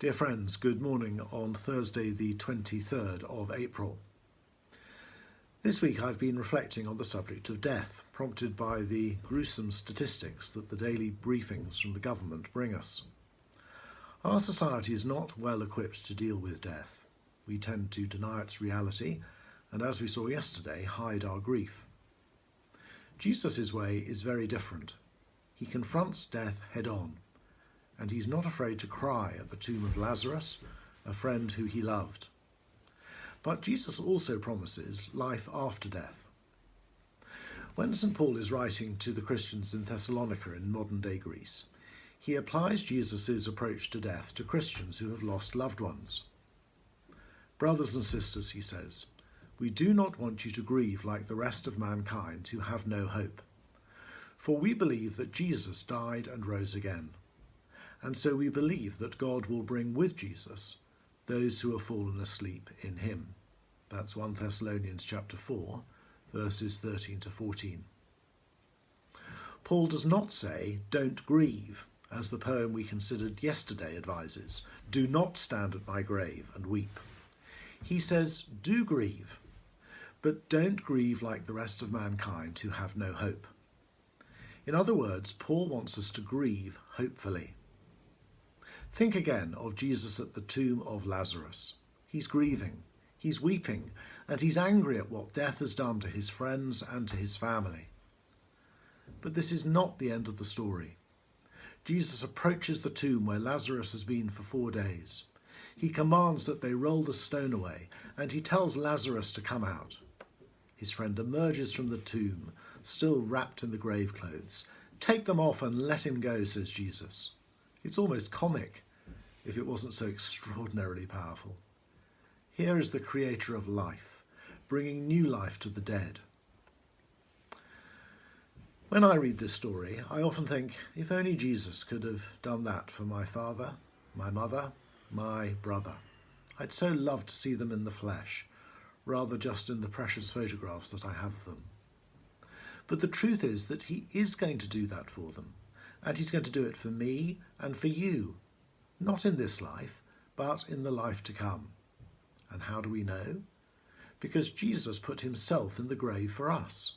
Dear friends, good morning on Thursday the 23rd of April. This week I've been reflecting on the subject of death, prompted by the gruesome statistics that the daily briefings from the government bring us. Our society is not well equipped to deal with death. We tend to deny its reality and, as we saw yesterday, hide our grief. Jesus' way is very different. He confronts death head on, and he's not afraid to cry at the tomb of Lazarus, a friend who he loved. But Jesus also promises life after death. When St. Paul is writing to the Christians in Thessalonica in modern-day Greece, he applies Jesus' approach to death to Christians who have lost loved ones. Brothers and sisters, he says, we do not want you to grieve like the rest of mankind who have no hope. For we believe that Jesus died and rose again. And so we believe that God will bring with Jesus those who have fallen asleep in him. That's 1 Thessalonians chapter 4, verses 13 to 14. Paul does not say, don't grieve, as the poem we considered yesterday advises. Do not stand at my grave and weep. He says, do grieve, but don't grieve like the rest of mankind who have no hope. In other words, Paul wants us to grieve hopefully. Think again of Jesus at the tomb of Lazarus. He's grieving, he's weeping, and he's angry at what death has done to his friends and to his family. But this is not the end of the story. Jesus approaches the tomb where Lazarus has been for 4 days. He commands that they roll the stone away, and he tells Lazarus to come out. His friend emerges from the tomb, still wrapped in the grave clothes. Take them off and let him go, says Jesus. It's almost comic, if it wasn't so extraordinarily powerful. Here is the creator of life, bringing new life to the dead. When I read this story, I often think, if only Jesus could have done that for my father, my mother, my brother. I'd so love to see them in the flesh, rather just in the precious photographs that I have of them. But the truth is that he is going to do that for them. And he's going to do it for me and for you, not in this life, but in the life to come. And how do we know? Because Jesus put himself in the grave for us.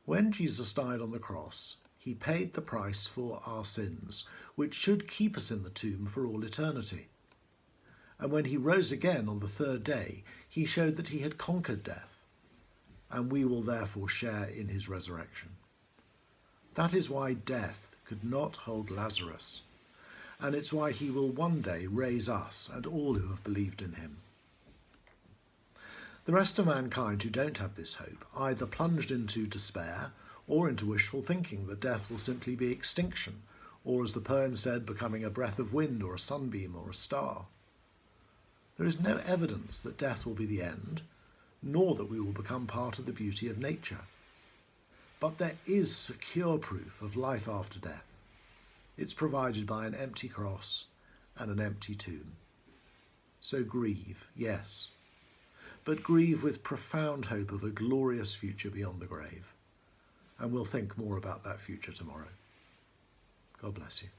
When Jesus died on the cross, he paid the price for our sins, which should keep us in the tomb for all eternity. And when he rose again on the 3rd day, he showed that he had conquered death, and we will therefore share in his resurrection. That is why death could not hold Lazarus, and it's why he will one day raise us and all who have believed in him. The rest of mankind who don't have this hope either plunged into despair or into wishful thinking that death will simply be extinction, or as the poem said, becoming a breath of wind or a sunbeam or a star. There is no evidence that death will be the end, nor that we will become part of the beauty of nature. But there is secure proof of life after death. It's provided by an empty cross and an empty tomb. So grieve, yes, but grieve with profound hope of a glorious future beyond the grave. And we'll think more about that future tomorrow. God bless you.